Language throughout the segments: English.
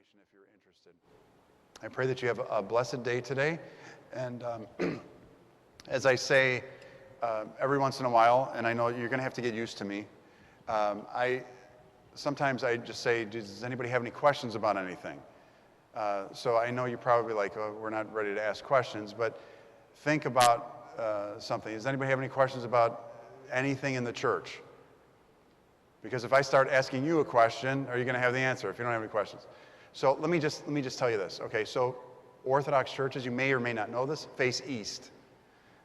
information if you're interested. I pray that you have a blessed day today. And as I say every once in a while, and I know you're going to have to get used to me, sometimes I just say, does anybody have any questions about anything? So I know you're probably like, oh, we're not ready to ask questions, but think about something. Does anybody have any questions about anything in the church? Because if I start asking you a question, are you going to have the answer if you don't have any questions? So let me just tell you this. Okay, so Orthodox churches, you may or may not know this, face east.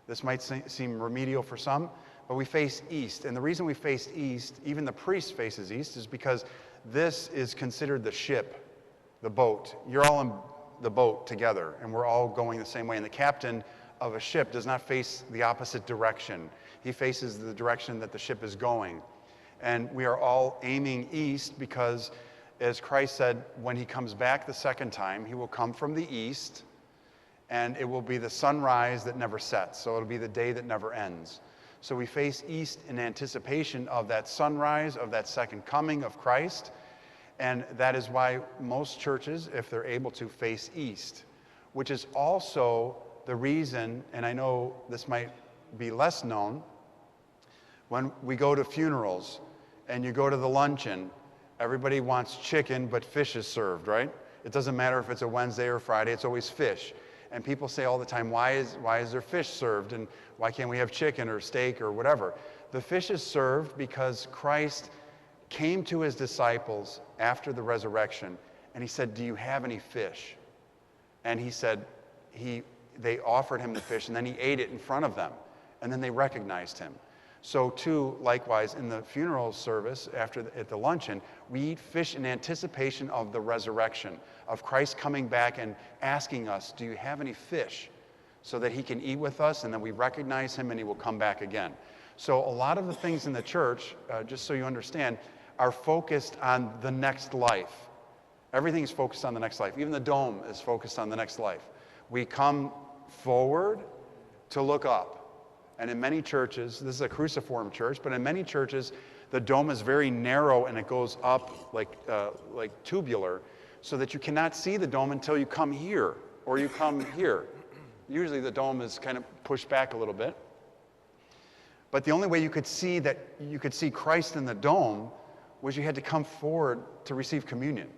This might seem remedial for some, but we face east. And the reason we face east, even the priest faces east, is because this is considered the ship, the boat. You're all in the boat together, and we're all going the same way. And the captain of a ship does not face the opposite direction. He faces the direction that the ship is going. And we are all aiming east because, as Christ said, when he comes back the second time, he will come from the east, and it will be the sunrise that never sets. So it'll be the day that never ends. So we face east in anticipation of that sunrise, of that second coming of Christ. And that is why most churches, if they're able to, face east, which is also the reason, and I know this might be less known, when we go to funerals and you go to the luncheon, everybody wants chicken, but fish is served, right? It doesn't matter if it's a Wednesday or Friday, it's always fish. And people say all the time, why is there fish served? And why can't we have chicken or steak or whatever? The fish is served because Christ came to his disciples after the resurrection, and he said, do you have any fish? And he said, they offered him the fish, and then he ate it in front of them, and then they recognized him. So too, likewise, in the funeral service, at the luncheon, we eat fish in anticipation of the resurrection, of Christ coming back and asking us, do you have any fish? So that he can eat with us, and then we recognize him, and he will come back again. So a lot of the things in the church, just so you understand, are focused on the next life. Everything is focused on the next life. Even the dome is focused on the next life. We come forward to look up. And in many churches, this is a cruciform church, but in many churches, the dome is very narrow and it goes up like tubular, so that you cannot see the dome until you come here or you come here. Usually the dome is kind of pushed back a little bit. But the only way you could see Christ in the dome was you had to come forward to receive communion.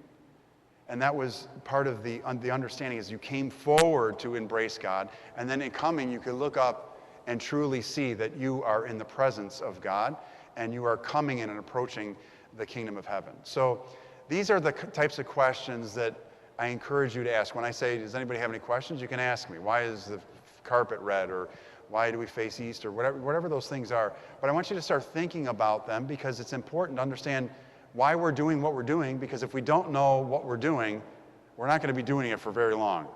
And that was part of the understanding, is you came forward to embrace God, and then in coming you could look up and truly see that you are in the presence of God, and you are coming in and approaching the kingdom of heaven. So these are the types of questions that I encourage you to ask. When I say, does anybody have any questions, you can ask me. Why is the carpet red? Or why do we face east? Or whatever those things are. But I want you to start thinking about them, because it's important to understand why we're doing what we're doing, because if we don't know what we're doing, we're not going to be doing it for very long.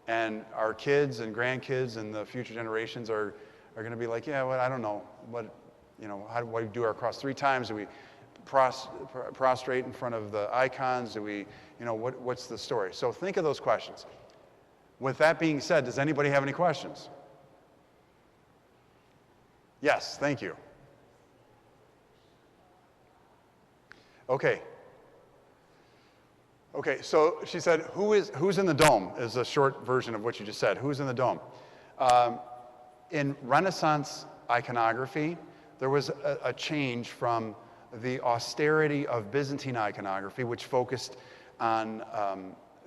And our kids and grandkids and the future generations are going to be like, yeah, well, I don't know. What do we do our cross 3 times? Do we prostrate in front of the icons? Do we, what's the story? So think of those questions. With that being said, does anybody have any questions? Yes, thank you. Okay, so she said, who's in the dome is a short version of what you just said. Who's in the dome? In Renaissance iconography, there was a change from the austerity of Byzantine iconography, which focused on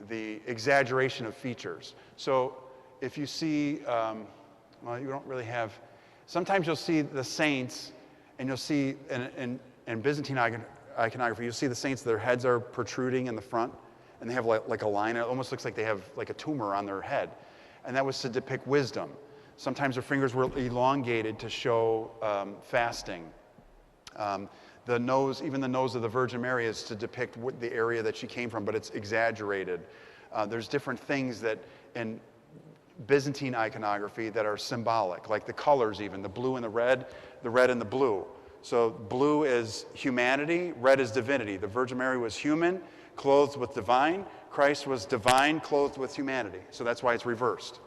the exaggeration of features. So if you see, you don't really have, sometimes you'll see the saints, and you'll see in Byzantine iconography, you'll see the saints, their heads are protruding in the front, and they have like a line. It almost looks like they have like a tumor on their head. And that was to depict wisdom. Sometimes their fingers were elongated to show fasting. The nose, even the nose of the Virgin Mary, is to depict the area that she came from, but it's exaggerated. There's different things that in Byzantine iconography that are symbolic, like the colors even, the blue and the red and the blue. So blue is humanity, red is divinity. The Virgin Mary was human, clothed with divine. Christ was divine, clothed with humanity. So that's why it's reversed.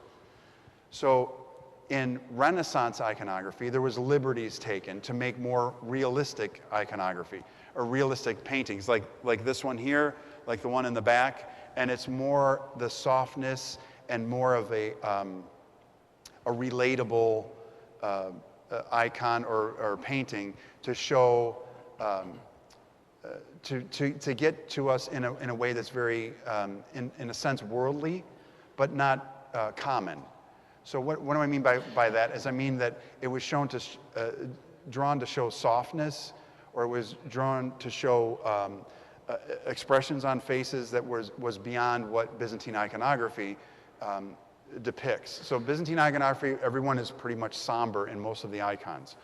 So in Renaissance iconography, there was liberties taken to make more realistic iconography, or realistic paintings, like this one here, like the one in the back, and it's more the softness and more of a relatable icon or painting to show, to get to us in a way that's very, in a sense, worldly, but not common. So what do I mean by that? Is I mean that it was shown to, drawn to show softness, or it was drawn to show expressions on faces that was beyond what Byzantine iconography depicts. So Byzantine iconography, everyone is pretty much somber in most of the icons.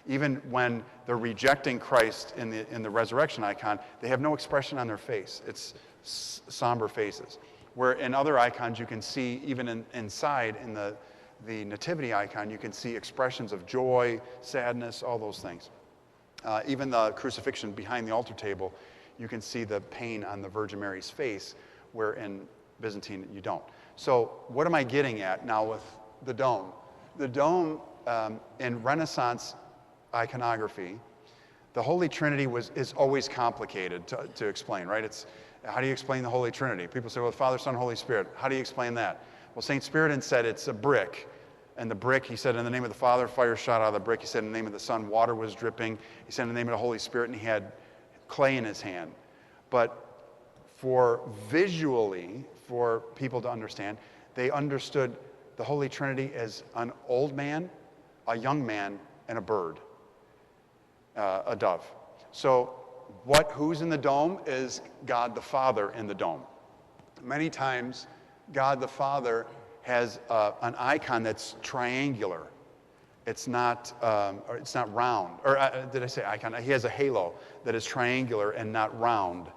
Even when they're rejecting Christ in the resurrection icon, they have no expression on their face. It's somber faces. Where in other icons you can see, even inside in the nativity icon, you can see expressions of joy, sadness, all those things. Even the crucifixion behind the altar table, you can see the pain on the Virgin Mary's face, where in Byzantine you don't. So what am I getting at now with the dome? The dome in Renaissance iconography, the Holy Trinity is always complicated to explain, right? It's, how do you explain the Holy Trinity? People say, well, Father, Son, Holy Spirit. How do you explain that? Well, St. Spiridon said it's a brick. And the brick, he said, in the name of the Father, fire shot out of the brick. He said, in the name of the Son, water was dripping. He said, in the name of the Holy Spirit, and he had clay in his hand. But for visually, for people to understand, they understood the Holy Trinity as an old man, a young man, and a bird, a dove. So who's in the dome is God the Father in the dome. Many times, God the Father has an icon that's triangular. It's not round. Or did I say icon? He has a halo that is triangular and not round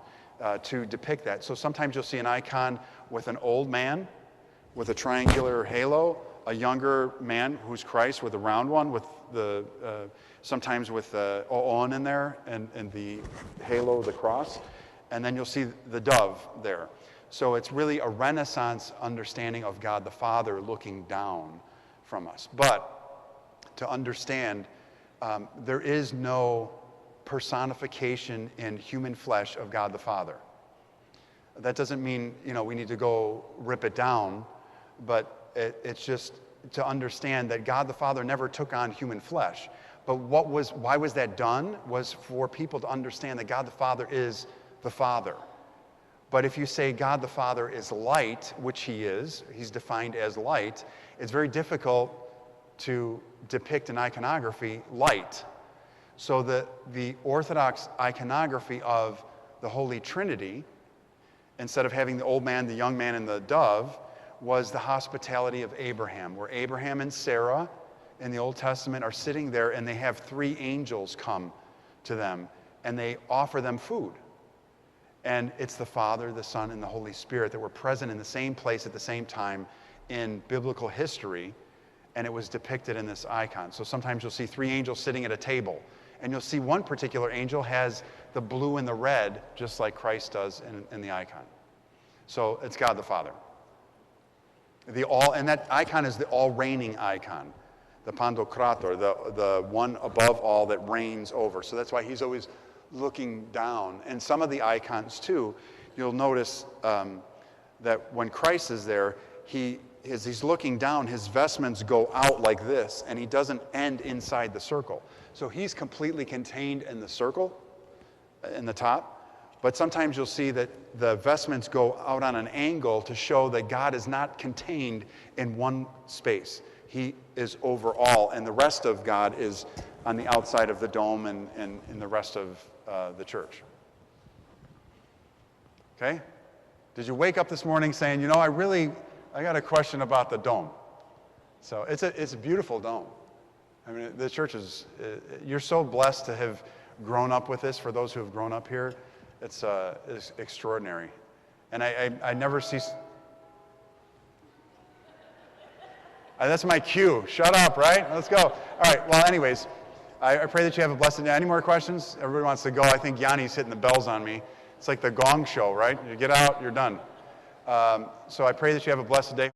to depict that. So sometimes you'll see an icon with an old man with a triangular halo, a younger man who's Christ with a round one, with the sometimes with the on in there and the halo of the cross, and then you'll see the dove there. So it's really a Renaissance understanding of God the Father looking down from us. But to understand, there is no personification in human flesh of God the Father. That doesn't mean, we need to go rip it down, but it's just to understand that God the Father never took on human flesh. But why was that done? Was for people to understand that God the Father is the Father. But if you say God the Father is light, which he is, he's defined as light, it's very difficult to depict in iconography light. So the Orthodox iconography of the Holy Trinity, instead of having the old man, the young man, and the dove, was the hospitality of Abraham, where Abraham and Sarah in the Old Testament are sitting there, and they have 3 angels come to them, and they offer them food. And it's the Father, the Son, and the Holy Spirit that were present in the same place at the same time in biblical history, and it was depicted in this icon. So sometimes you'll see 3 angels sitting at a table, and you'll see one particular angel has the blue and the red, just like Christ does in the icon. So it's God the Father. And that icon is the all-reigning icon, the Pantocrator, the one above all that reigns over. So that's why he's always looking down. And some of the icons too, you'll notice that when Christ is there, as he's looking down, his vestments go out like this, and he doesn't end inside the circle. So he's completely contained in the circle, in the top. But sometimes you'll see that the vestments go out on an angle to show that God is not contained in one space. He is over all, and the rest of God is on the outside of the dome and in the rest of the church. Okay? Did you wake up this morning saying, I got a question about the dome? So it's a beautiful dome. I mean, the church you're so blessed to have grown up with this. For those who have grown up here, it's extraordinary. And I never see... That's my cue. Shut up, right? Let's go. All right, well, anyways, I pray that you have a blessed day. Any more questions? Everybody wants to go. I think Yanni's hitting the bells on me. It's like the gong show, right? You get out, you're done. So I pray that you have a blessed day.